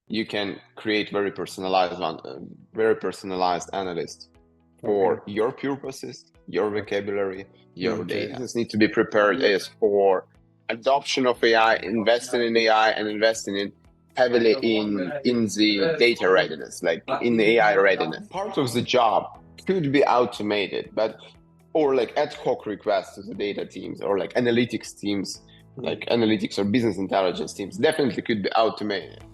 you can create very personalized analysts Okay. for your purposes, your Okay. vocabulary, your Okay. data. This need to be prepared as for adoption of AI, investing in AI, and investing in heavily in the data readiness, like in the AI readiness. Part of the job could be automated, but or like ad hoc requests to the data teams or like analytics teams, like analytics or business intelligence teams, definitely could be automated.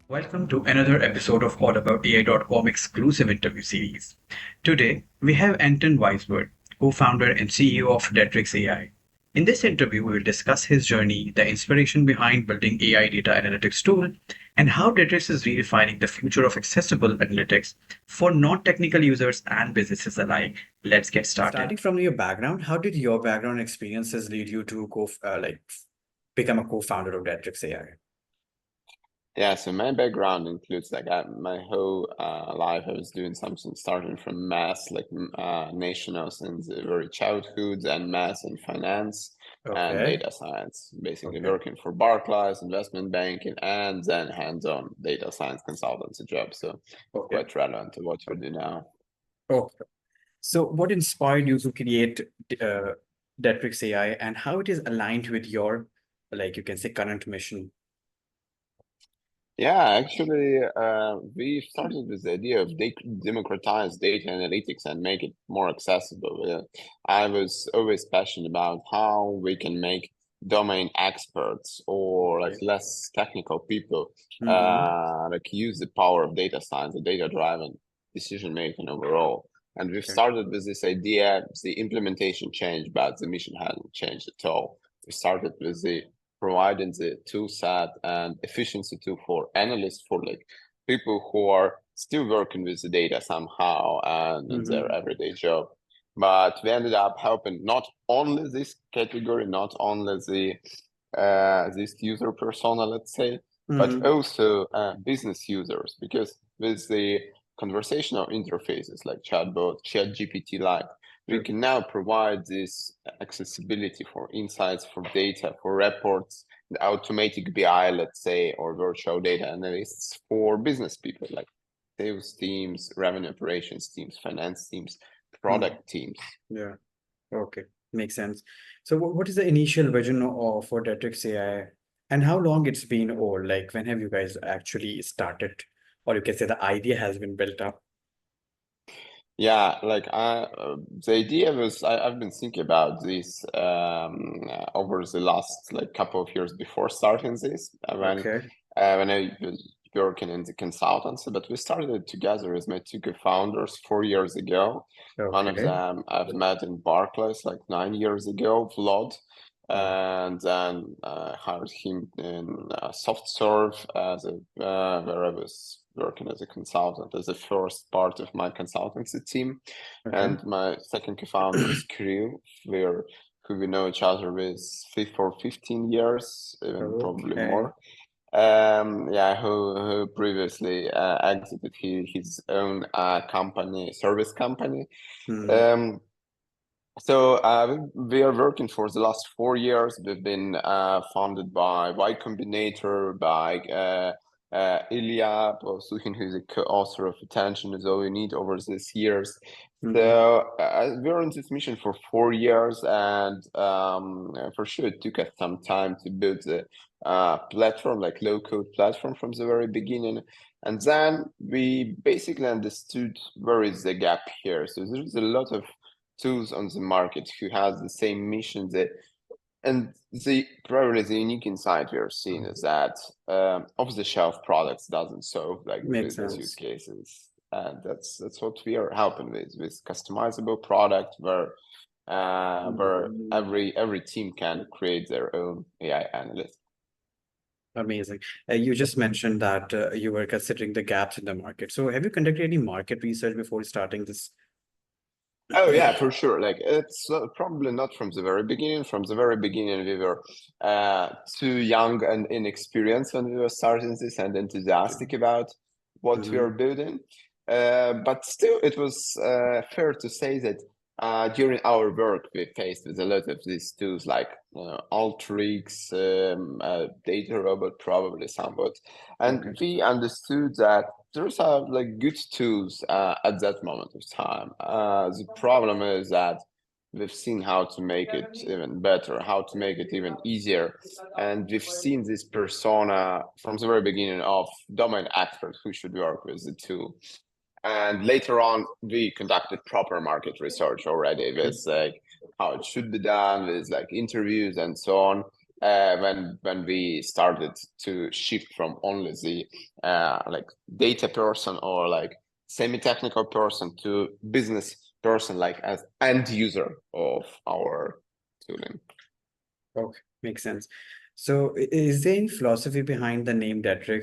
Welcome to another episode of AllAboutAI.com exclusive interview series. Today, we have Anton Vaisburd, co-founder and CEO of Datrics AI. In this interview, we will discuss his journey, the inspiration behind building AI data analytics tool, and how Datrics is redefining the future of accessible analytics for non-technical users and businesses alike. Let's get started. Starting from your background, how did your background experiences lead you to become a co-founder of Datrics AI? Yeah, so my background includes like my whole life I was doing something starting from math, like nationals in the very childhood, and math and finance and Okay. data science, basically Okay. working for Barclays, investment banking, and then hands-on data science consultancy job. So Okay. quite relevant to what we do now. Okay. So, what inspired you to create uh, Datrix AI, and how it is aligned with your, like you can say, current mission? Yeah, actually, we started with the idea of democratize data analytics and make it more accessible. I was always passionate about how we can make domain experts or like Okay. less technical people Mm-hmm. like use the power of data science, the data-driven decision making overall. And we've Okay. started with this idea. The implementation changed, but the mission hasn't changed at all. We started with the providing the tool set and efficiency tool for analysts, for like people who are still working with the data somehow and in their Mm-hmm. everyday job. But we ended up helping not only this category, not only this user persona, let's say, but Mm-hmm. also business users, because with the conversational interfaces like chatbot, chat GPT like, we can now provide this accessibility for insights, for data, for reports, the automatic BI, let's say, or virtual data analysts for business people like sales teams, revenue operations teams, finance teams, Mm-hmm. product teams. Yeah. Okay. Makes sense. So, what is the initial vision of for Datrix AI, and how long it's been old? Like, when have you guys actually started, or you can say the idea has been built up? Yeah, like the idea was I've been thinking about this over the last like couple of years before starting this Okay. when I was working in the consultancy, but we started it together as my two co-founders 4 years ago. One of Okay. them I've met in Barclays like 9 years ago, Vlad, Oh, and then hired him in SoftServe as where I was working as a consultant as the first part of my consultancy team. okay. And my second co-founder is Kirill, who we know each other with for 15 years, even probably Okay. more. Yeah, who previously exited his own company, service company. Hmm. Um, so we are working for the last 4 years. We've been founded by Y Combinator, by Ilya Suhin, who's a co-author of Attention is All You Need over these years. Hmm. So we're on this mission for 4 years, and for sure it took us some time to build the platform, like low-code platform from the very beginning. And then we basically understood where is the gap here. So there's a lot of tools on the market who has the same mission that, and probably the unique insight we are seeing is that off-the-shelf products doesn't solve like the Makes business use sense. cases, and that's what we are helping with customizable product where every team can create their own AI analyst. Amazing. You just mentioned that you were considering the gaps in the market. So have you conducted any market research before starting this? Oh yeah, for sure. Like it's probably not from the very beginning. From the very beginning, we were too young and inexperienced when we were starting this, and enthusiastic about what we Mm-hmm. are building. But still, it was fair to say that during our work, we faced with a lot of these tools like Alteryx, Data Robot, probably somewhat, and Okay. we understood that there's like good tools at that moment of time. The problem is that we've seen how to make it even better, how to make it even easier, and we've seen this persona from the very beginning of domain experts who should work with the tool. And later on, we conducted proper market research already with like how it should be done, with like interviews and so on. When we started to shift from only the like data person or like semi-technical person to business person, like as end user of our tooling. Okay, makes sense. So is there any philosophy behind the name Datrix?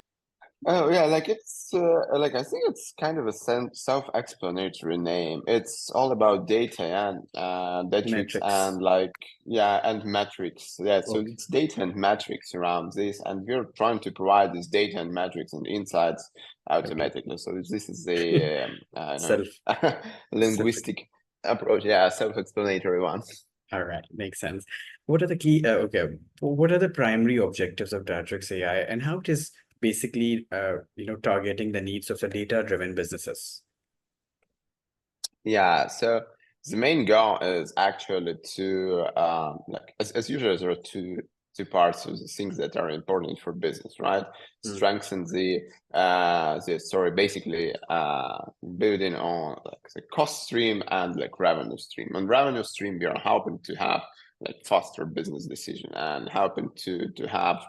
Oh yeah, like it's like I think it's kind of a self-explanatory name. It's all about data and metrics Metrics. and like yeah and metrics. Yeah, so Okay. it's data and metrics around this, and we're trying to provide this data and metrics and insights Okay. automatically. So this is the Self. Self. linguistic approach. Yeah, self-explanatory one. All right, makes sense. What are the key? Okay, what are the primary objectives of Datrix AI, and how it is basically, targeting the needs of the data-driven businesses? Yeah, so the main goal is actually to like as usual there are two parts of the things that are important for business, right? Mm, Strengthen the story, basically building on like the cost stream and like revenue stream. On revenue stream, we are helping to have like faster business decision and helping to have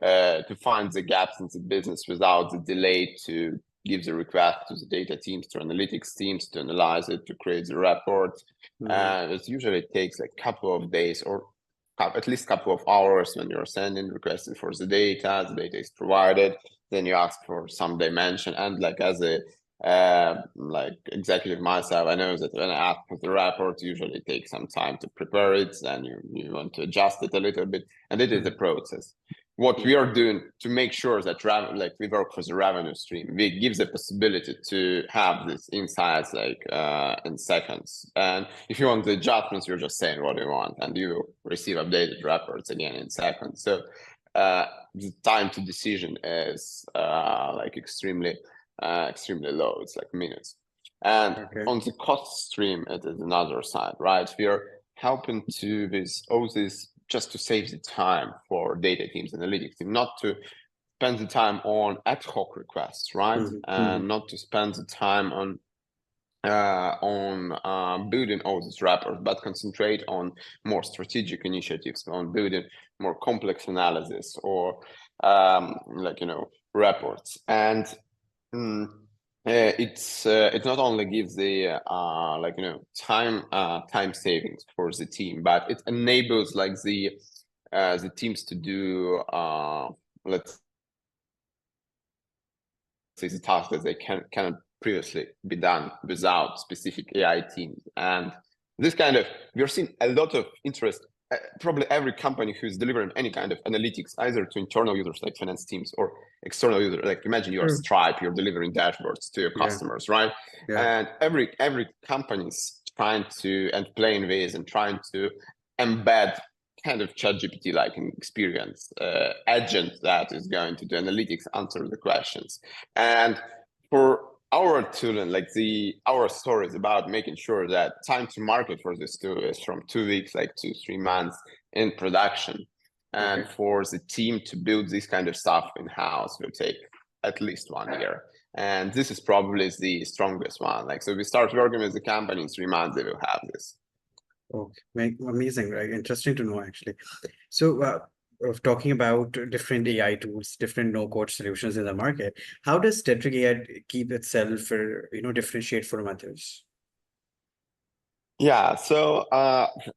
to find the gaps in the business without the delay to give the request to the data teams, to analytics teams to analyze it, to create the report. mhm, And it usually takes like a couple of days or at least a couple of hours when you're sending, requesting for the data is provided, then you ask for some dimension. And like as a like executive myself, I know that when I ask for the report, usually it takes some time to prepare it, then you want to adjust it a little bit, and it is a mhm, process. What we mhm, are doing to make sure that like we work for the revenue stream, we give the possibility to have these insights like in seconds. And if you want the adjustments, you're just saying what you want, and you receive updated reports again in seconds. So the time to decision is like extremely low. It's like minutes. And Okay. on the cost stream, it is another side, right? We are helping to with all this just to save the time for data teams, analytics team, not to spend the time on ad hoc requests, right? Mhm, And mhm, not to spend the time on building all these wrappers, but concentrate on more strategic initiatives, on building more complex analysis or like reports. And mm, it not only gives the like time savings for the team, but it enables like the teams to do let's say the tasks that they cannot previously be done without specific AI teams. And this kind of we're seeing a lot of interest. Probably every company who's delivering any kind of analytics, either to internal users like finance teams or external users, like imagine you're True. Stripe, you're delivering dashboards to your Yeah. customers, right? Yeah. And every company's trying to and playing with and trying to embed kind of ChatGPT like an experience agent that is going to do analytics, answer the questions. And for our tooling, like our story is about making sure that time to market for this tool is from 2 weeks, like 2-3 months in production. And Okay. for the team to build this kind of stuff in-house will take at least 1 year. And this is probably the strongest one. Like, so we start working with the company in 3 months, they will have this. Okay. Amazing, right? Interesting to know, actually. So, of talking about different AI tools, different no-code solutions in the market, how does Tetric AI keep itself, or differentiate from others? Yeah, so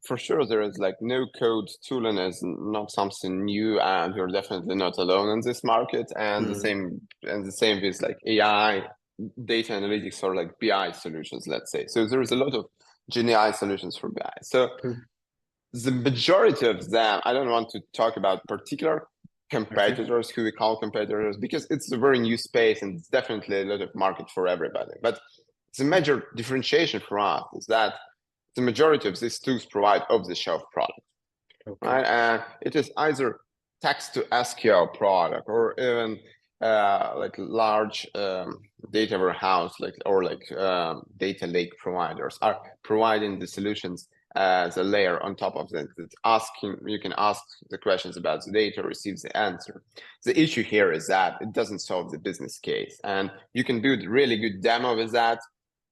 for sure there is like no code tooling is not something new, and you're definitely not alone in this market. And Mm, the same with like AI, data analytics, or like BI solutions, let's say. So there is a lot of GenAI solutions for BI. So mm, the majority of them, I don't want to talk about particular okay. competitors who we call competitors because it's a very new space and it's definitely a lot of market for everybody. But the major differentiation for us is that the majority of these tools provide off-the-shelf products, Okay. right? And it is either text to SQL product or even like large data warehouse, data lake providers are providing the solutions as a layer on top of that. You can ask the questions about the data, receive the answer. The issue here is that it doesn't solve the business case, and you can build a really good demo with that.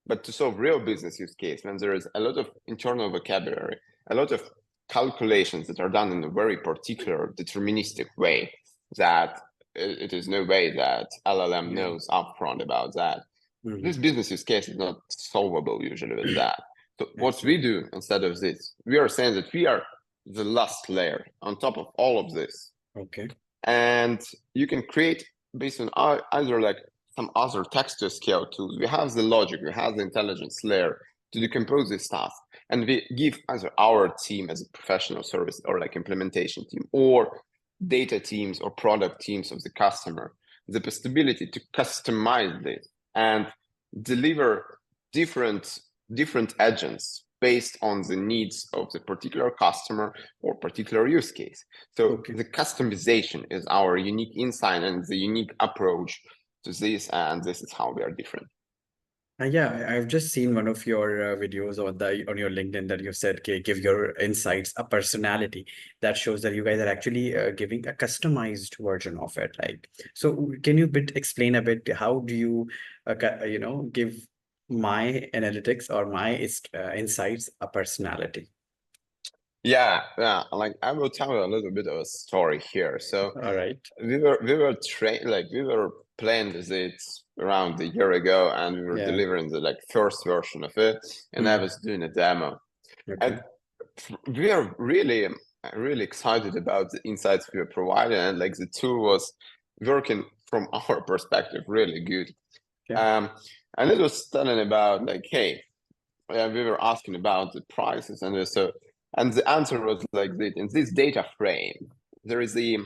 But to solve real business use case, when there is a lot of internal vocabulary, a lot of calculations that are done in a very particular deterministic way, that it is no way that LLM knows upfront about that. This business use case is not solvable usually with that. So what we do instead of this, we are saying that we are the last layer on top of all of this. Okay. And you can create based on either like some other text to SQL tools. We have the logic, we have the intelligence layer to decompose this stuff. And we give either our team as a professional service or like implementation team or data teams or product teams of the customer the possibility to customize this and deliver different agents based on the needs of the particular customer or particular use case. So the customization is our unique insight and the unique approach to this, and this is how we are different. Yeah, I've just seen one of your videos on your LinkedIn that you said, okay, give your insights a personality. That shows that you guys are actually giving a customized version of it. Like, so can you explain a bit how do you, give my analytics or my insights a personality? Yeah, like I will tell you a little bit of a story here. So All right. we were trained, like we were playing with it around a year ago, and we were delivering the like first version of it, and I was doing a demo. And we are really excited about the insights we were providing, and like the tool was working from our perspective really good. And it was telling about like, hey, we were asking about the prices, and the answer was like this: in this data frame, there is the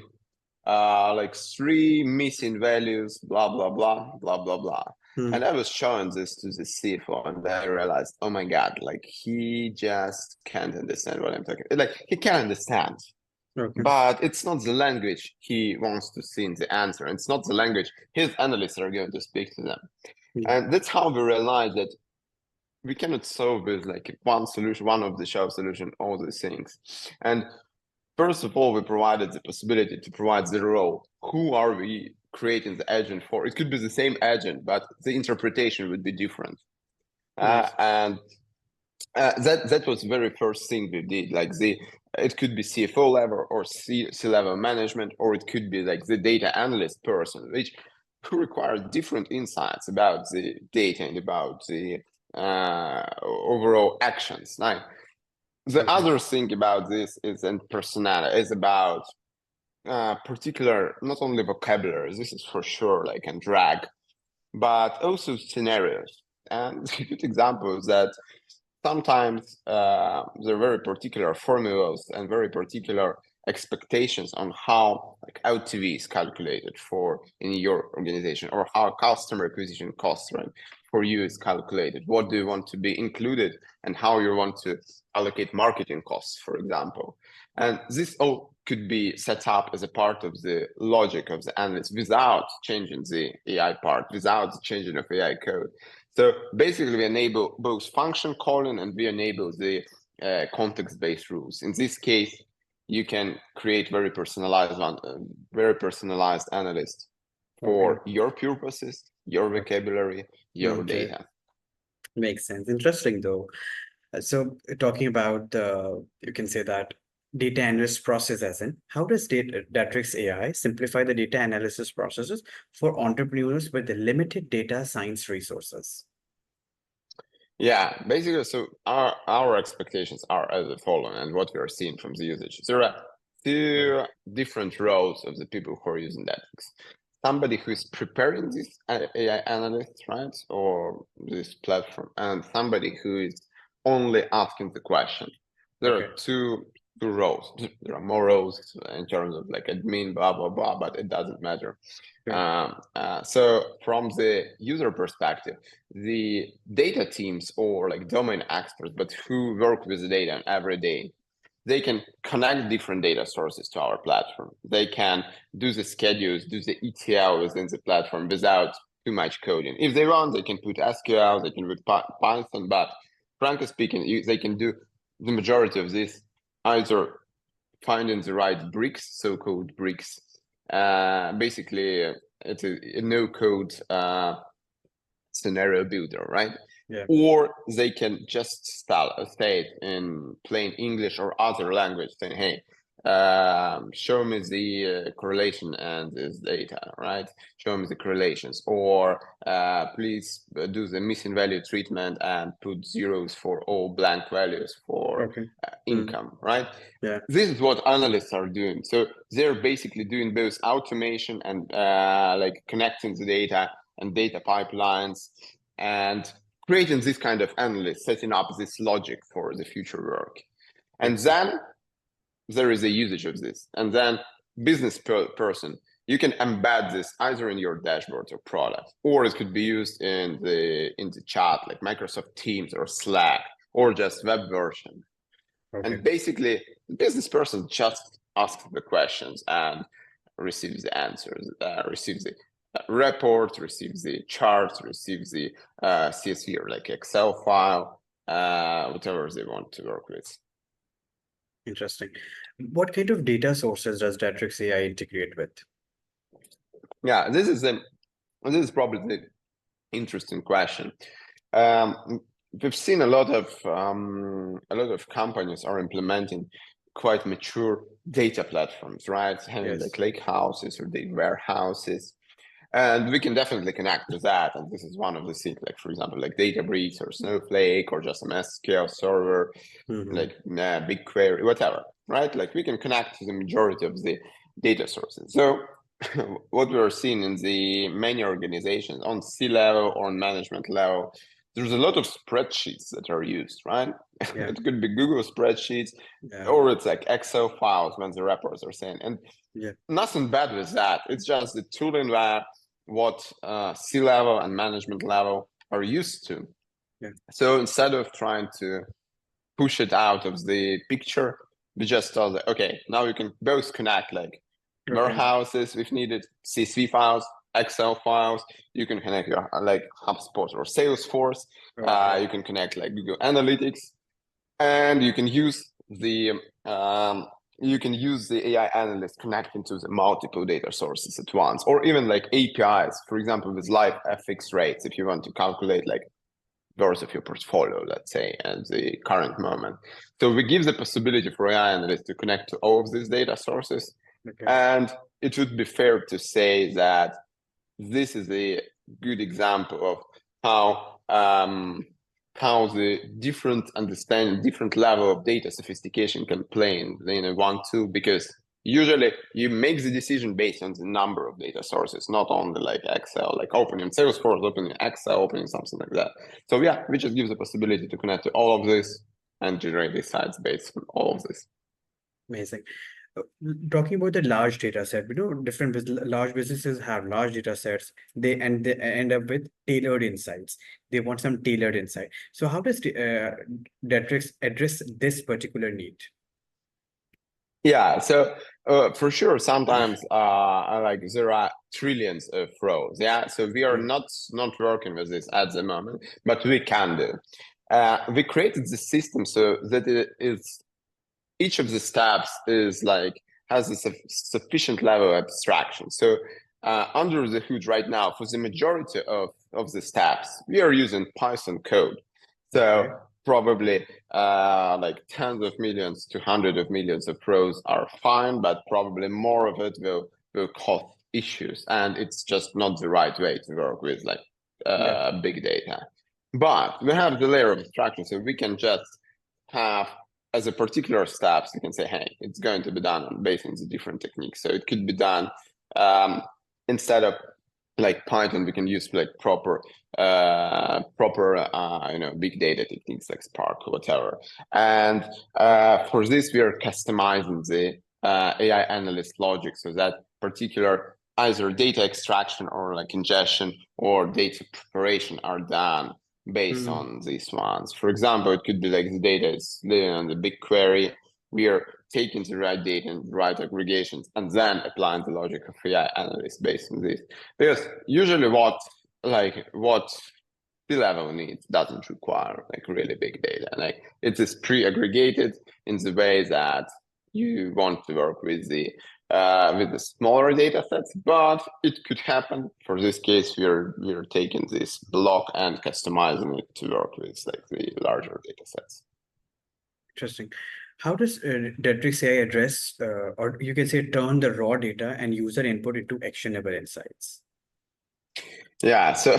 like 3 missing values, blah blah blah blah blah blah. And I was showing this to the CFO, and I realized, oh my god, like he just can't understand what I'm talking. Like he can understand, but it's not the language he wants to see in the answer. It's not the language his analysts are going to speak to them. And that's how we realized that we cannot solve with like one solution, one of the shelf solution, all these things. And first of all, we provided the possibility to provide the role. Who are we creating the agent for? It could be the same agent, but the interpretation would be different. And that was the very first thing we did. Like it could be CFO level or C-level management, or it could be like the data analyst person, who requires different insights about the data and about the overall actions. Like the other thing about this is about particular, not only vocabulary, this is for sure like and drag, but also scenarios. And a good example is that sometimes there are very particular formulas and very particular expectations on how like LTV is calculated for in your organization, or how customer acquisition cost rate for you is calculated. What do you want to be included, and how you want to allocate marketing costs, for example. And this all could be set up as a part of the logic of the analyst without changing the AI part, without the changing of AI code. So basically, we enable both function calling and we enable the context-based rules. In this case, you can create very personalized analyst for your purposes, your vocabulary, your data. Makes sense. Interesting, though. So talking about, you can say that data analyst process as in, how does Datrics AI simplify the data analysis processes for entrepreneurs with the limited data science resources? Yeah, basically, so our expectations are as the following, and what we are seeing from the usage. There are two different roles of the people who are using Datrics. Somebody who is preparing this AI analyst, right, or this platform, and somebody who is only asking the question. There are two two rows. There are more rows in terms of like admin, blah, blah, blah, but it doesn't matter. Sure. So from the user perspective, the data teams or like domain experts, but who work with the data every day, they can connect different data sources to our platform. They can do the schedules, do the ETL within the platform without too much coding. If they want, they can put SQL, they can put Python, but frankly speaking, they can do the majority of this either finding the right bricks, so-called bricks. Basically, it's a no-code scenario builder, right? Yeah. Or they can just state in plain English or other language, saying, "Hey, show me the correlation and this data, right? Show me the correlations, or please do the missing value treatment and put zeros for all blank values for income, right?" Yeah. This is what analysts are doing. So they're basically doing both automation and like connecting the data and data pipelines and creating this kind of analyst, setting up this logic for the future work. And then there is a usage of this. And then business person, you can embed this either in your dashboard or product, or it could be used in the chat, like Microsoft Teams or Slack, or just web version. And basically, the business person just asks the questions and receives the answers, receives the report, receives the charts, receives the CSV or like Excel file, whatever they want to work with. Interesting. What kind of data sources does Datrics AI integrate with? Yeah, this is probably the interesting question. We've seen a lot of companies are implementing quite mature data platforms, right? Having like lake houses or data warehouses. And we can definitely connect to that. And this is one of the things, like, for example, like Databricks or Snowflake or just an SQL server, like BigQuery, whatever, right? Like we can connect to the majority of the data sources. So what we're seeing in the many organizations on C-level or on management level, there's a lot of spreadsheets that are used, right? Yeah. It could be Google spreadsheets, or it's like Excel files when the reports are saying, and nothing bad with that. It's just the tooling that what C-level and management level are used to. So instead of trying to push it out of the picture, we just tell them, okay, now you can both connect like warehouses if needed, CSV files, Excel files. You can connect your like HubSpot or Salesforce. You can connect like Google Analytics, and you can use the AI analyst connecting to the multiple data sources at once, or even like APIs, for example, with live FX rates, if you want to calculate like worth of your portfolio, let's say, at the current moment. So we give the possibility for AI analysts to connect to all of these data sources. And it would be fair to say that this is a good example of how the different understanding, different level of data sophistication can play in a one tool, because usually you make the decision based on the number of data sources, not only like Excel, like opening Salesforce, opening Excel, opening something like that. So yeah, we just give the possibility to connect to all of this and generate insights based on all of this. Amazing. Talking about the large data set, different large businesses have large data sets. They end up with tailored insights. They want some tailored insight. So how does Datrix address this particular need? Yeah, so for sure, sometimes like there are trillions of rows. Yeah, so we are not working with this at the moment, but we can do. We created the system so that it is each of the steps is like has a sufficient level of abstraction. So under the hood right now, for the majority of the steps, we are using Python code. So probably like tens of millions to hundreds of millions of rows are fine, but probably more of it will cause issues, and it's just not the right way to work with like big data. But we have the layer of abstraction, so we can just have as a particular steps, you can say, hey, it's going to be done based on the different techniques. So it could be done instead of like Python, we can use like proper big data techniques like Spark or whatever. And for this, we are customizing the AI analyst logic so that particular either data extraction or like ingestion or data preparation are done based on these ones. For example, it could be like the data is living on the BigQuery. We are taking the right data and the right aggregations and then applying the logic of AI analysts based on this. Because usually what C-level needs doesn't require like really big data. Like it is pre-aggregated in the way that you want to work with the smaller data sets, but it could happen. For this case, we're taking this block and customizing it to work with like the larger data sets. Interesting. How does Datrics AI address, or you can say, turn the raw data and user input into actionable insights? Yeah, so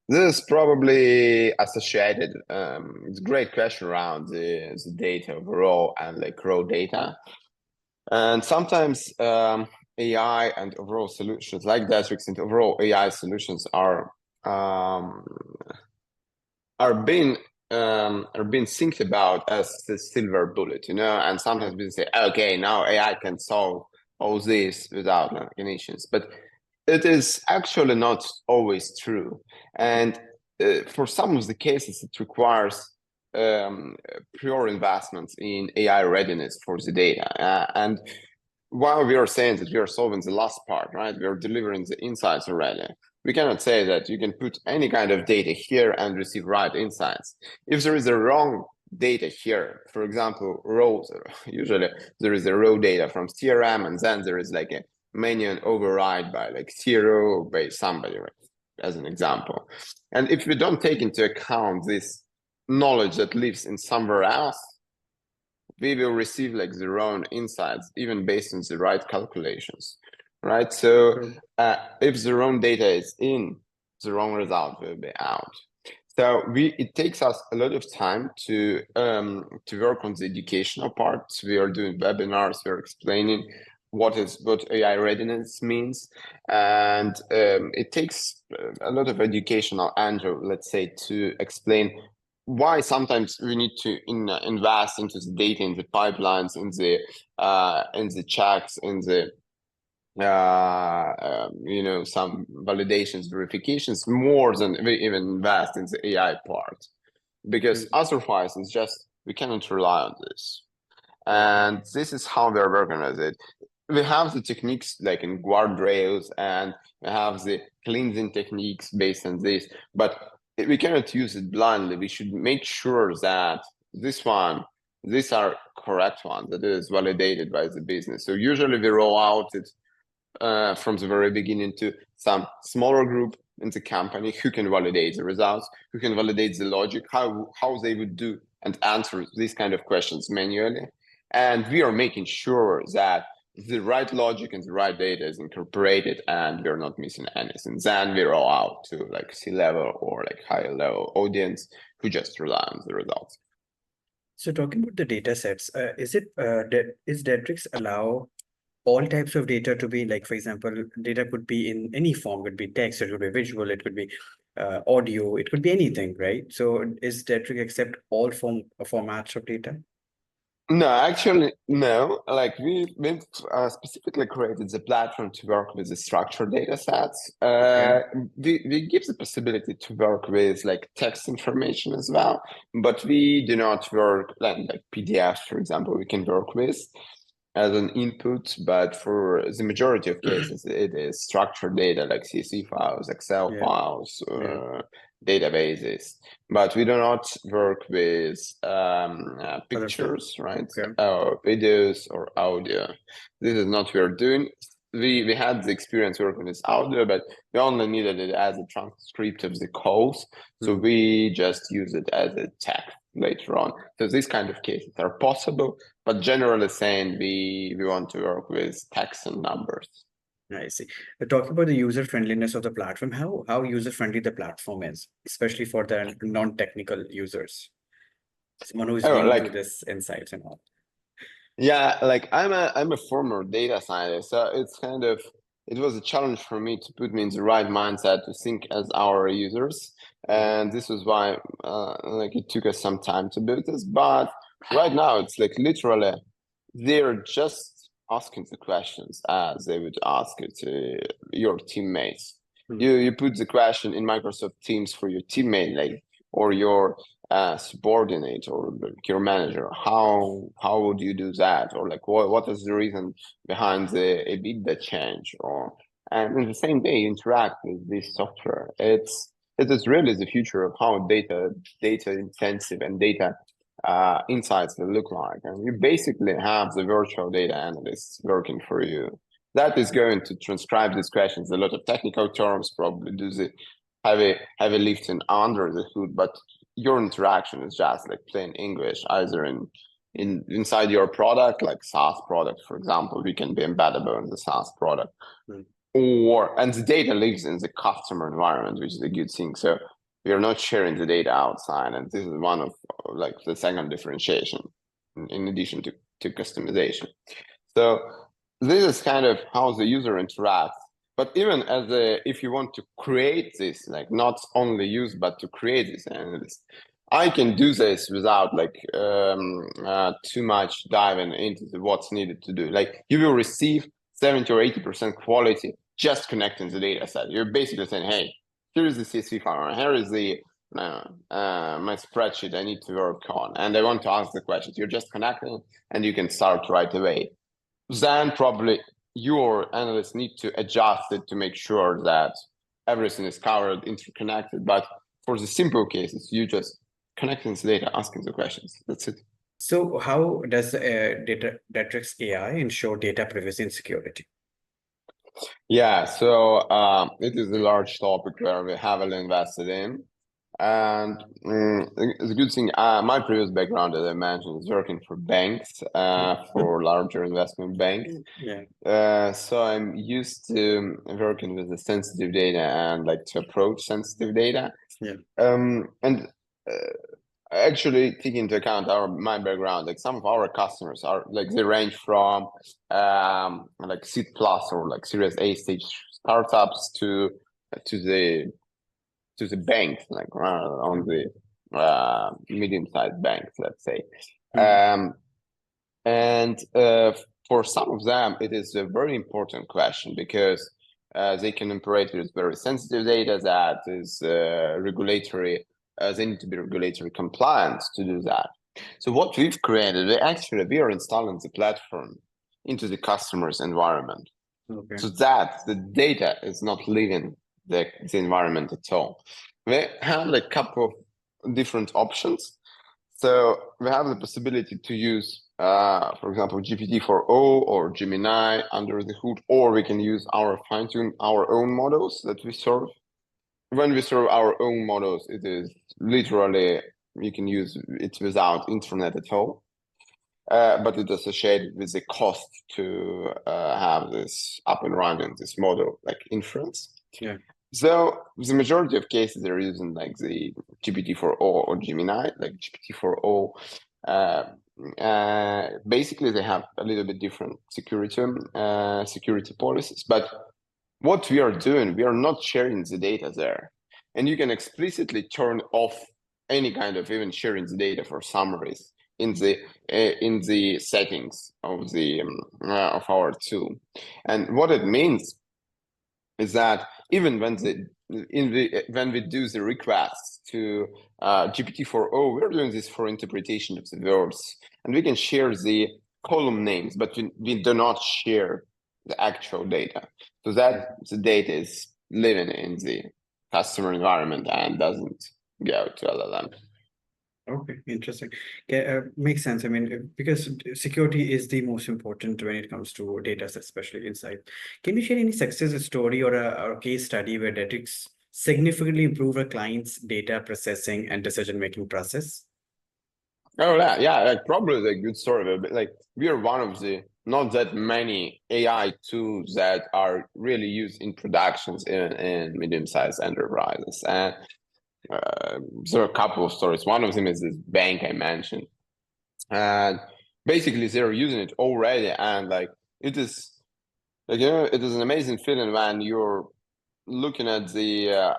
this is probably associated. It's a great question around the data overall and like raw data. And sometimes AI and overall solutions like Datrics and overall AI solutions are being synced about as the silver bullet, and sometimes we say, okay, now AI can solve all this without machinations, but it is actually not always true. And for some of the cases, it requires prior investments in AI readiness for the data. And while we are saying that we are solving the last part, right, we are delivering the insights already. We cannot say that you can put any kind of data here and receive right insights. If there is a wrong data here, for example, rows, usually there is a raw data from CRM, and then there is like a manual override by like zero by somebody, right, as an example. And if we don't take into account this knowledge that lives in somewhere else, we will receive like the wrong insights, even based on the right calculations, right? So if the wrong data is in, the wrong result will be out. So it takes us a lot of time to work on the educational part. We are doing webinars, we're explaining what AI readiness means, and it takes a lot of educational angle, let's say, to explain why sometimes we need to invest into the data, in the pipelines, in the checks, in the some validations, verifications, more than we even invest in the AI part, because otherwise it's just we cannot rely on this. And this is how we're working with it. We have the techniques like in guardrails, and we have the cleansing techniques based on this, but we cannot use it blindly. We should make sure that these are correct ones, that it is validated by the business. So usually we roll out it from the very beginning to some smaller group in the company who can validate the results, who can validate the logic, how they would do and answer these kind of questions manually. And we are making sure that the right logic and the right data is incorporated and we're not missing anything. Then we roll out to like C-level or like higher level audience who just rely on the results. So talking about the data sets, is Datrics allow all types of data to be, like, for example, data could be in any form, it could be text, it could be visual, it could be audio, it could be anything, right? So is Datrics accept all formats of data? No, actually, no. Like we've specifically created the platform to work with the structured data sets. We give the possibility to work with like text information as well, but we do not work like PDFs, for example, we can work with as an input, but for the majority of cases, it is structured data like CSV files, Excel files, databases. But we do not work with pictures, right? Or videos or audio. This is not what we're doing. We had the experience working with audio, but we only needed it as a transcript of the calls. So we just use it as a text later on. So these kind of cases are possible, but generally saying we want to work with text and numbers. I see. Talking about the user friendliness of the platform, how user friendly the platform is, especially for the non-technical users, someone who is new to this insights and all. Yeah, like I'm a former data scientist, so it's kind of it was a challenge for me to put me in the right mindset to think as our users. And this is why like it took us some time to build this. But right now it's like literally they're just asking the questions as they would ask it to your teammates. You put the question in Microsoft Teams for your teammate, like, or your subordinate or your manager. How would you do that? Or like what is the reason behind the EBITDA change? Or and in the same day you interact with this software. It is really the future of how data intensive and data insights will look like. And you basically have the virtual data analysts working for you. That is going to transcribe these questions, a lot of technical terms, probably do the heavy lifting under the hood, but your interaction is just like plain English, either inside your product, like SaaS product, for example, we can be embeddable in the SaaS product. And the data lives in the customer environment, which is a good thing. So we are not sharing the data outside, and this is one of like the second differentiation in addition to customization. So this is kind of how the user interacts. But even if you want to create this, like not only use but to create this analyst, I can do this without like too much diving into what's needed to do. Like you will receive 70 or 80% quality just connecting the data set. You're basically saying, hey, here is the CSV file, here is the my spreadsheet I need to work on, and I want to ask the questions. You're just connecting, and you can start right away. Then probably your analysts need to adjust it to make sure that everything is covered, interconnected. But for the simple cases, you just connecting the data, asking the questions. That's it. So how does Datrics AI ensure data privacy and security? Yeah, so it is a large topic where we heavily invested in. And it's a good thing. My previous background, as I mentioned, is working for banks, for larger investment banks. Yeah. So I'm used to working with the sensitive data and like to approach sensitive data. Yeah. And actually taking into account my background, like some of our customers are like they range from like seed plus or like Series A stage startups to the banks, like on the medium-sized banks, let's say. And for some of them, it is a very important question because they can operate with very sensitive data that is regulatory. They need to be regulatory compliant to do that. So what we've created, we are installing the platform into the customer's environment, so that the data is not leaving the environment at all. We have like a couple of different options. So we have the possibility to use, for example, GPT-4o or Gemini under the hood, or we can use fine-tune our own models that we serve. When we serve our own models, it is literally, you can use it without internet at all. But it's associated with the cost to have this up and running, this model, like inference. Yeah. So the majority of cases they're using like the GPT-4o or Gemini, like GPT-4o. Basically, they have a little bit different security policies. But what we are doing, we are not sharing the data there, and you can explicitly turn off any kind of even sharing the data for summaries in the settings of the of our tool. And what it means is that even when we do the requests to GPT-4o, we're doing this for interpretation of the words, and we can share the column names, but we do not share the actual data, so that the data is living in the customer environment and doesn't go to LLM. Okay, interesting. Makes sense. I mean, because security is the most important when it comes to data, especially inside. Can you share any success story or a case study where Datrics significantly improved a client's data processing and decision-making process? Oh yeah, like probably a good story, but like we are one of the not that many AI tools that are really used in productions in medium-sized enterprises. And there are a couple of stories. One of them is this bank I mentioned, and basically they're using it already, and like it is Like, it is an amazing feeling when you're looking at the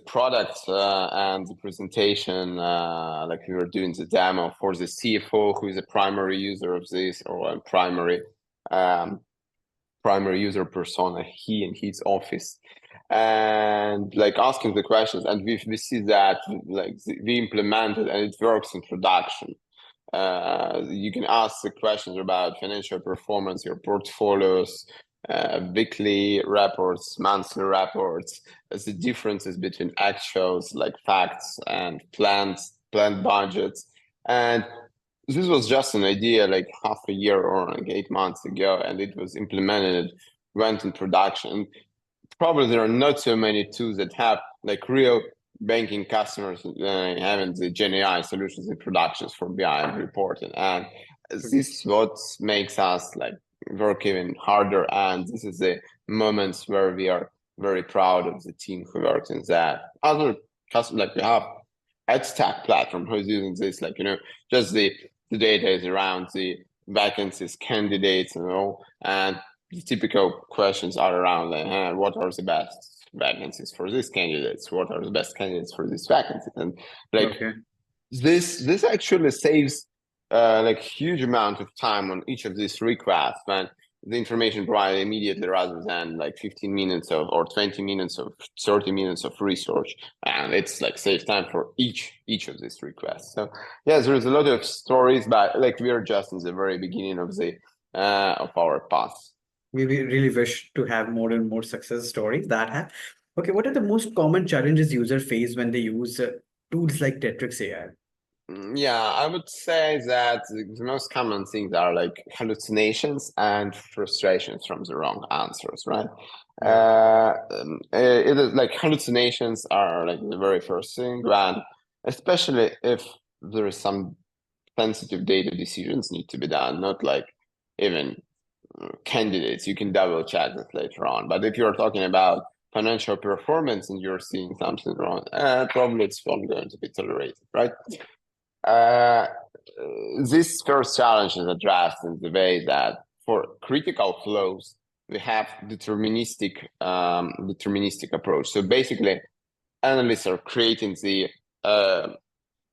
product and the presentation, like we were doing the demo for the CFO, who is a primary user of this, or a um, primary user persona, he in his office, and like asking the questions, and we see that like we implemented and it works in production. You can ask the questions about financial performance, your portfolios, weekly reports, monthly reports, as the differences between actuals, like facts, and planned budgets. And this was just an idea like half a year or like 8 months ago, and it was implemented, went in production. Probably there are not so many tools that have like real banking customers having the Gen AI solutions in productions for BI and reporting. And this is what makes us like work even harder. And this is the moments where we are very proud of the team who works in that. Other customers, like we have EdStack platform who's using this, like, just the data is around the vacancies, candidates, and the typical questions are around like, what are the best vacancies for these candidates? What are the best candidates for this vacancy? And like this actually saves like huge amount of time on each of these requests when the information provided immediately rather than like 15 minutes of or 20 minutes of 30 minutes of research, and it's like save time for each of these requests. So yes, there's a lot of stories, but like we are just in the very beginning of the of our path. We really wish to have more and more success stories that have. Okay, what are the most common challenges users face when they use tools like Datrics AI? Yeah, I would say that the most common things are like hallucinations and frustrations from the wrong answers, right? Yeah. It is like hallucinations are like the very first thing, and especially if there is some sensitive data decisions need to be done, not like even candidates, you can double check that later on. But if you're talking about financial performance and you're seeing something wrong, probably it's not going to be tolerated, right? Uh, this first challenge is addressed in the way that for critical flows, we have deterministic approach. So basically, analysts are creating the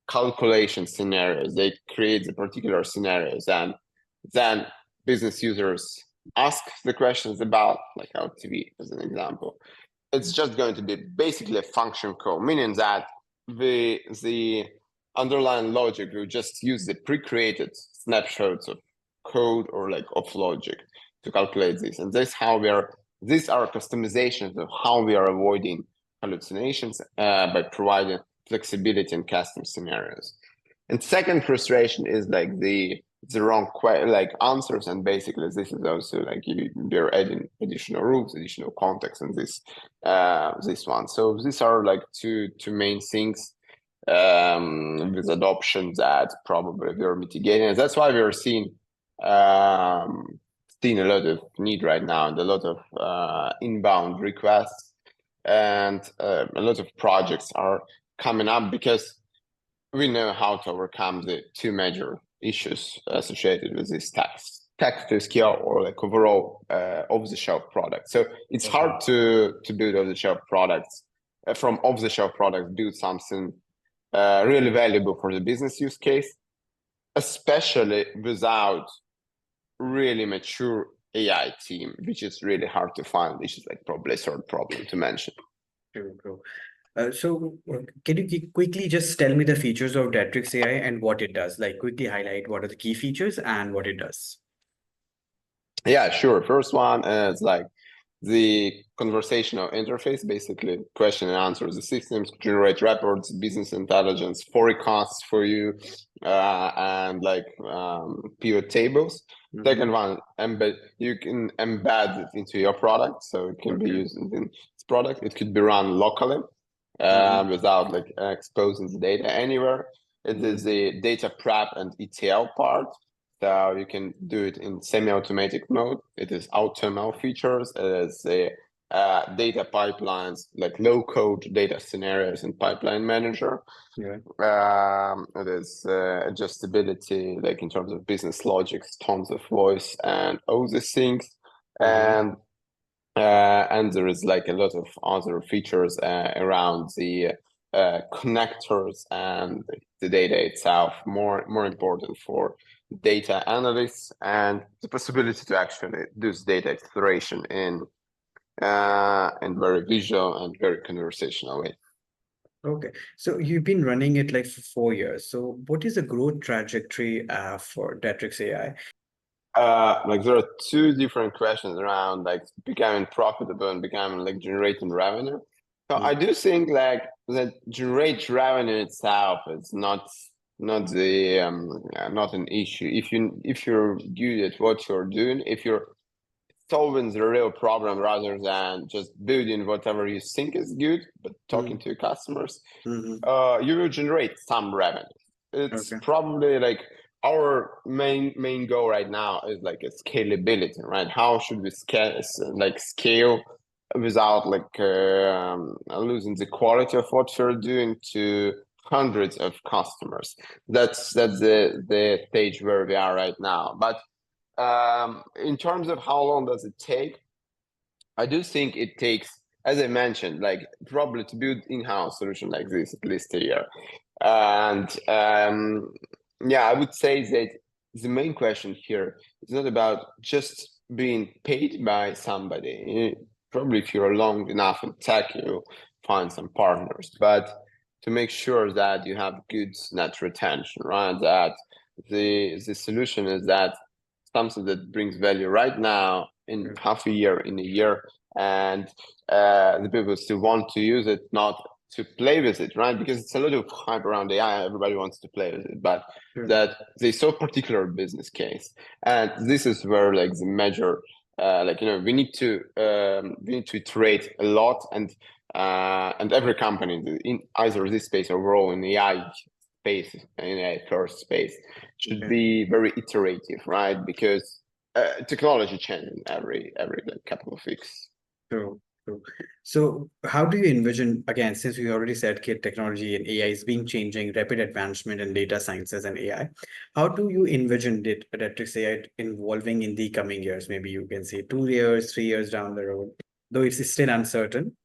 calculation scenarios. They create the particular scenarios, and then business users ask the questions about, like LTV as an example. It's just going to be basically a function call, meaning that the underlying logic will just use the pre-created snapshots of code or like of logic to calculate this. And this how these are customizations of how we are avoiding hallucinations by providing flexibility in custom scenarios. And second frustration is like the wrong like answers, and basically this is also like you're adding additional rules, additional context in this one. So these are like two main things with adoption that probably we're mitigating, and that's why we're seeing a lot of need right now and a lot of inbound requests, and a lot of projects are coming up because we know how to overcome the two major issues associated with this text to scale or like overall off-the-shelf product. So it's hard to build off-the-shelf products from off-the-shelf products, build something really valuable for the business use case, especially without really mature AI team, which is really hard to find, which is like probably a third problem to mention. True. So, can you quickly just tell me the features of Datrics AI and what it does? Like, quickly highlight what are the key features and what it does. Yeah, sure. First one is like the conversational interface, basically question and answer. The systems generate reports, business intelligence, forecasts for you, and like pivot tables. Second one, you can embed it into your product, so it can be used in this product. It could be run locally without like exposing the data anywhere. It is the data prep and ETL part. So you can do it in semi-automatic mode. It is AutoML features. It is a data pipelines, like low-code data scenarios and pipeline manager. Yeah. It is adjustability, like in terms of business logics, tones of voice, and all these things. And there is like a lot of other features around the connectors and the data itself, more important for data analysts, and the possibility to actually do this data exploration in very visual and very conversational way. Okay, so you've been running it like for 4 years. So what is the growth trajectory for Datrics AI? Like there are two different questions around like becoming profitable and becoming like generating revenue. So I do think like that generate revenue itself is not not an issue. If you're good at what you're doing, if you're solving the real problem rather than just building whatever you think is good, but talking to your customers, you will generate some revenue. It's Okay. probably like our main goal right now is like a scalability, right? How should we scale without like losing the quality of what you're doing to hundreds of customers? That's the stage where we are right now. But in terms of how long does it take, I do think it takes, as I mentioned, like probably to build in-house solution like this at least a year. And yeah, I would say that the main question here is not about just being paid by somebody. Probably if you're long enough in tech, you find some partners, but to make sure that you have good net retention, right? That the solution is that something that brings value right now in half a year, in a year, and the people still want to use it, not to play with it, right? Because it's a lot of hype around AI. Everybody wants to play with it, but that they saw particular business case, and this is where like the major, we need to iterate a lot, and every company in either this space or overall in AI space, in AI first space, should be very iterative, right? Because technology changes every like couple of weeks. True. So how do you envision, again, since we already said kid technology and AI is being changing, rapid advancement in data sciences and AI, how do you envision Datrics AI evolving in the coming years? Maybe you can say 2 years, 3 years down the road, though it's still uncertain.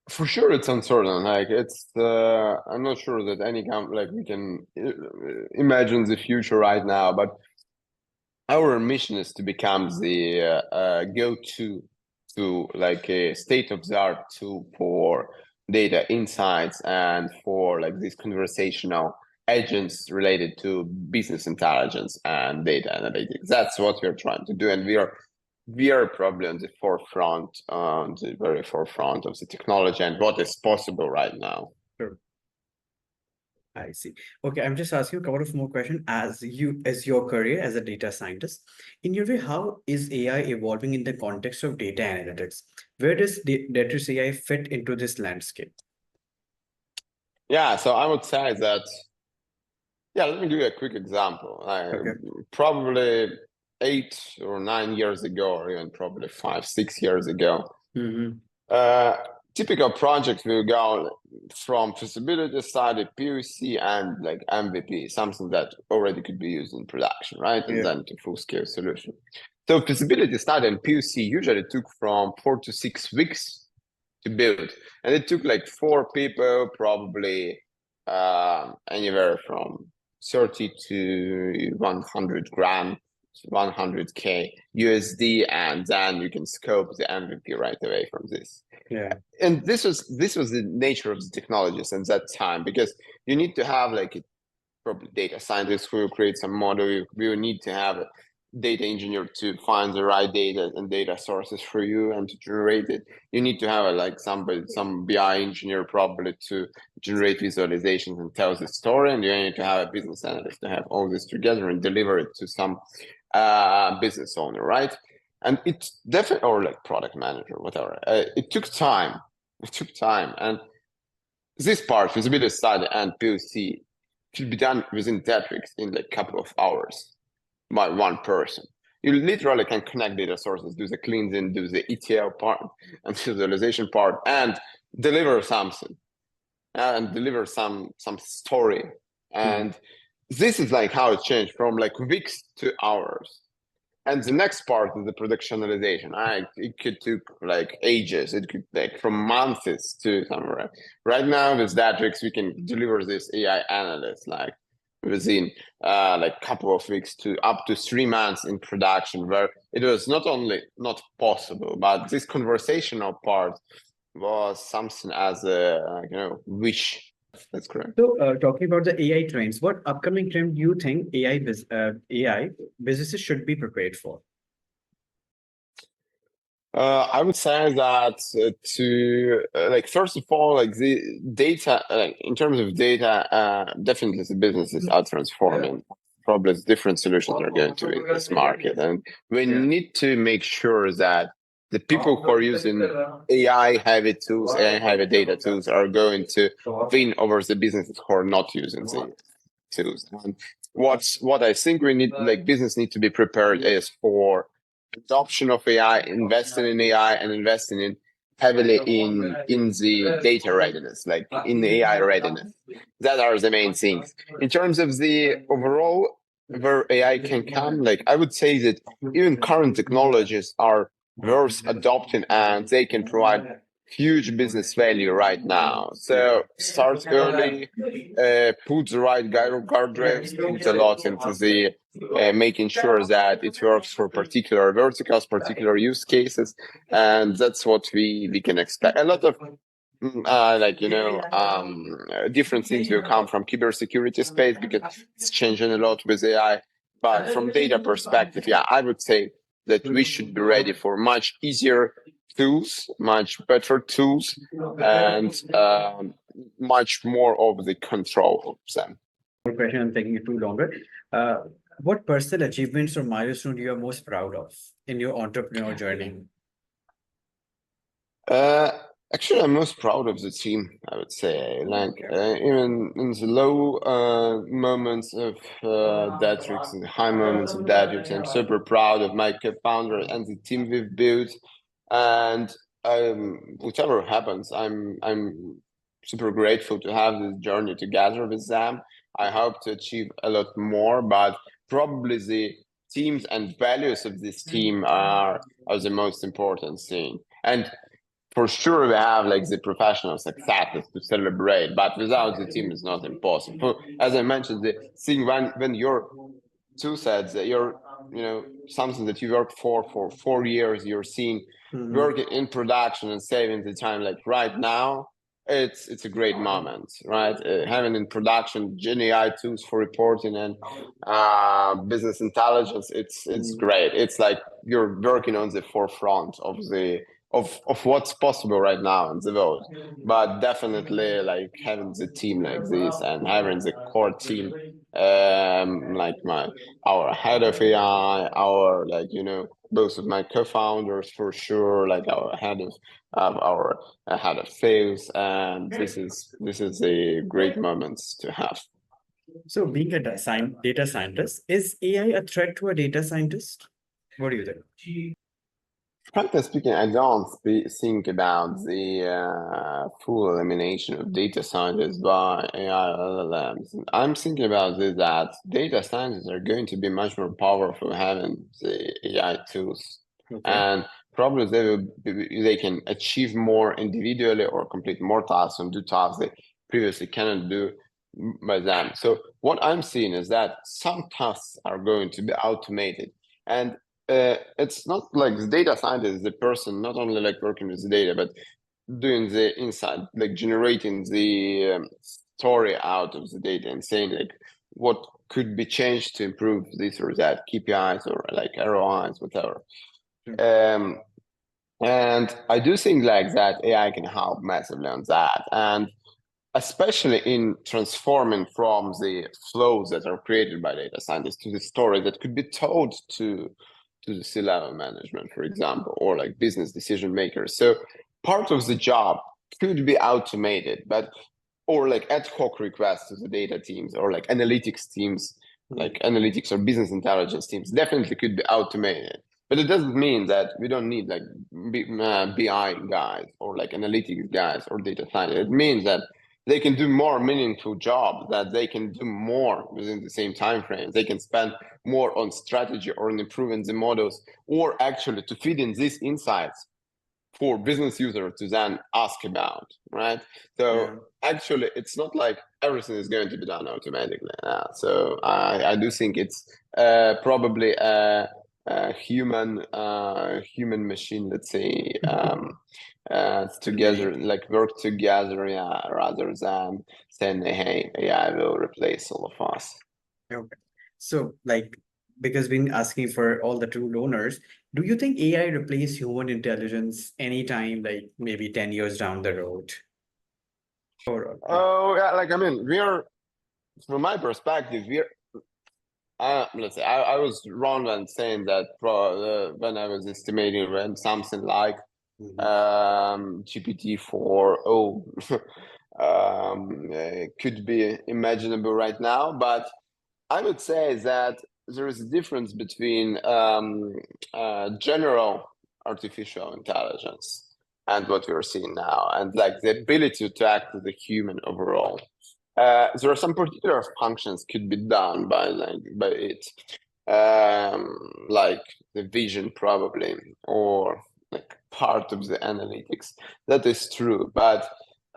For sure, it's uncertain. Like I'm not sure that we can imagine the future right now. But our mission is to become the go-to to like a state-of-the-art tool for data insights and for like these conversational agents related to business intelligence and data analytics. That's what we're trying to do, and we are probably on the forefront, on the very forefront of the technology and what is possible right now. Sure. I see. Okay, I'm just asking you a couple of more questions. As your career as a data scientist, in your way, how is AI evolving in the context of data analytics? Where does Datrics AI fit into this landscape? Yeah, so I would say that, yeah, let me give you a quick example. Probably 8 or 9 years ago, or even probably 5, 6 years ago, typical projects will go from feasibility study, POC, and like MVP, something that already could be used in production, right? And then to full-scale solution. So feasibility study and POC usually took from 4 to 6 weeks to build, and it took like 4 people, probably anywhere from 30 to 100 grand, 100K USD, and then you can scope the MVP right away from this. Yeah. And this was the nature of the technologies at that time, because you need to have like a probably data scientist who will create some model. You will need to have a data engineer to find the right data and data sources for you and to generate it. You need to have some BI engineer probably to generate visualizations and tell the story, and you need to have a business analyst to have all this together and deliver it to some business owner, right? And it's definitely, or like product manager, whatever. It took time. And this part, feasibility study and POC, should be done within Datrics in like a couple of hours by one person. You literally can connect data sources, do the cleansing, do the ETL part and visualization part, and deliver something, and deliver some story. And this is like how it changed from like weeks to hours. And the next part is the productionalization. It could take like ages. It could take from months to somewhere. Right now with Datrics, we can deliver this AI analyst like within like couple of weeks to up to 3 months in production, where it was not only not possible, but this conversational part was something as a wish. That's correct. So, talking about the AI trends, what upcoming trend do you think AI businesses should be prepared for? I would say that to like first of all, like the data, in terms of data, definitely the businesses are transforming. Probably different solutions are going to be in this market, and we need to make sure that the people who are using AI heavy tools, AI heavy data tools, are going to win over the businesses who are not using the tools. And what I think we need, like business need to be prepared is for adoption of AI, investing in AI, and investing in heavily in the data readiness, like in the AI readiness. That are the main things. In terms of the overall where AI can come, like I would say that even current technologies are worth adopting and they can provide huge business value right now. So start early, put the right guardrails, put a lot into the making sure that it works for particular verticals, particular use cases, and that's what we can expect. A lot of different things will come from cybersecurity space because it's changing a lot with AI. But from data perspective, yeah, I would say that we should be ready for much easier tools, much better tools, and much more of the control of them. Question, I'm taking it too longer. What personal achievements or milestones you are most proud of in your entrepreneur journey? Uh, Actually, I'm most proud of the team, I would say. Like, even in the low moments of Datrix and the high moments of Datrix, I'm super proud of my co-founder and the team we've built. And whatever happens, I'm super grateful to have this journey together with them. I hope to achieve a lot more, but probably the teams and values of this team are the most important thing. And for sure we have like the professional successes to celebrate, but without the team it's not impossible. As I mentioned, the thing when you're two sets that you're something that you worked for 4 years, you're seeing working in production and saving the time, like right now it's a great moment, right? Having in production Gen AI tools for reporting and business intelligence, it's great. It's like you're working on the forefront of the of what's possible right now in the world. But definitely like having the team like this and having the core team, like our head of AI, our both of my co-founders for sure, like our head of sales, and this is a great moment to have. So, being a data scientist, is AI a threat to a data scientist? What do you think? Frankly speaking, I don't think about the full elimination of data scientists by AI LLMs. I'm thinking about this, that data scientists are going to be much more powerful having the AI tools, and probably they can achieve more individually or complete more tasks and do tasks they previously cannot do by them. So what I'm seeing is that some tasks are going to be automated, and it's not like the data scientist is the person not only like working with the data, but doing the insight, like generating the story out of the data and saying like what could be changed to improve this or that KPIs or like ROIs, whatever. And I do think like that AI can help massively on that, and especially in transforming from the flows that are created by data scientists to the story that could be told to the C-level management, for example, or like business decision makers. So part of the job could be automated, but or like ad hoc requests to the data teams or like analytics teams, like analytics or business intelligence teams definitely could be automated. But it doesn't mean that we don't need like BI guys or like analytics guys or data science. It means that they can do more meaningful job, that they can do more within the same time frame. They can spend more on strategy or on improving the models, or actually to feed in these insights for business user to then ask about, right? So actually, it's not like everything is going to be done automatically. So I do think it's probably a human machine, let's say, together, like work together, yeah, rather than saying, hey, AI will replace all of us. Okay. So, like, because been asking for all the true owners, do you think AI replace human intelligence anytime, like maybe 10 years down the road? Or Oh, yeah, like, I mean, we are, from my perspective, we're, let's say, I was wrong when saying that when I was estimating when something like GPT-4 could be imaginable right now, but I would say that there is a difference between general artificial intelligence and what we are seeing now, and like the ability to act as a human overall. There are some particular functions could be done by it, like the vision probably, or like part of the analytics. That is true, but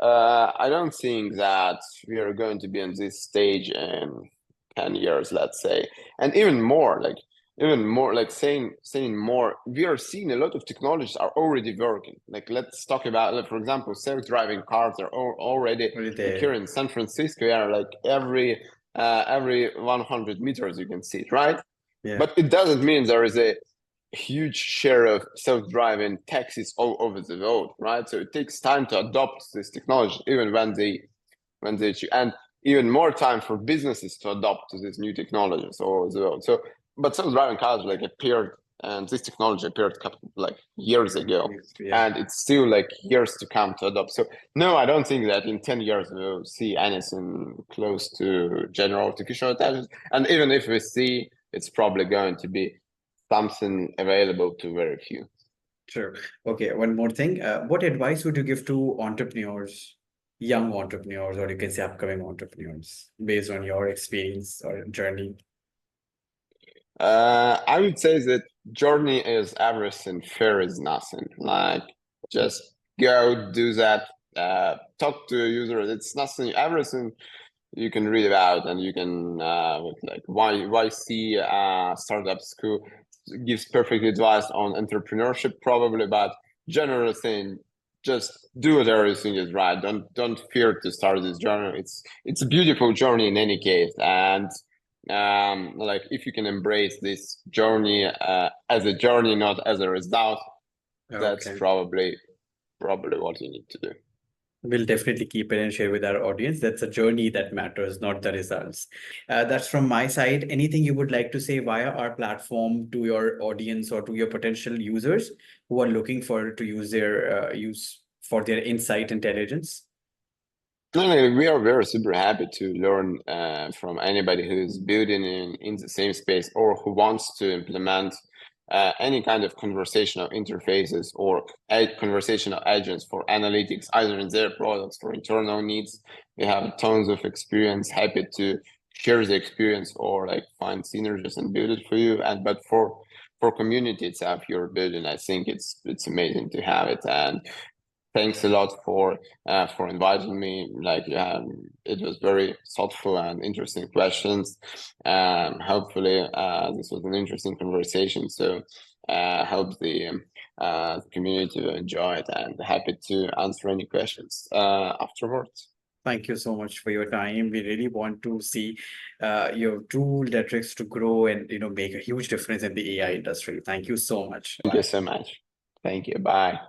I don't think that we are going to be on this stage in 10 years, let's say, and even more like saying more, we are seeing a lot of technologies are already working. Like, let's talk about, like, for example, self-driving cars are already here in San Francisco. Yeah, like every 100 meters you can see it, right? But it doesn't mean there is a huge share of self-driving taxis all over the world, right? So it takes time to adopt this technology, even when they and even more time for businesses to adopt to these new technologies all over the world. So, but self-driving cars like appeared, and this technology appeared like years ago, and it's still like years to come to adopt. So no, I don't think that in 10 years we'll see anything close to general artificial intelligence. And even if we see, it's probably going to be something available to very few. Sure. Okay, one more thing. What advice would you give to entrepreneurs, young entrepreneurs, or you can say upcoming entrepreneurs, based on your experience or journey? I would say that journey is everything, fear is nothing. Like, just go do that. Talk to a user. It's nothing. Everything you can read about, and you can like YC startup school gives perfect advice on entrepreneurship probably, but general thing, just do what everything is right. Don't fear to start this journey. It's a beautiful journey in any case, and like, if you can embrace this journey as a journey, not as a result, that's probably what you need to do. We'll definitely keep it and share with our audience. That's a journey that matters, not the results. That's from my side. Anything you would like to say via our platform to your audience or to your potential users who are looking for to use their use for their insight intelligence? No, we are very super happy to learn from anybody who's building in the same space, or who wants to implement any kind of conversational interfaces or conversational agents for analytics, either in their products for internal needs. We have tons of experience, happy to share the experience or like find synergies and build it for you. And but for community itself you're building, I think it's amazing to have it. And thanks a lot for inviting me. Like, it was very thoughtful and interesting questions. Hopefully, this was an interesting conversation. So, hope the community will enjoy it, and happy to answer any questions afterwards. Thank you so much for your time. We really want to see your tool Datrics to grow and make a huge difference in the AI industry. Thank you so much. Thank you so much. Thank you. Bye.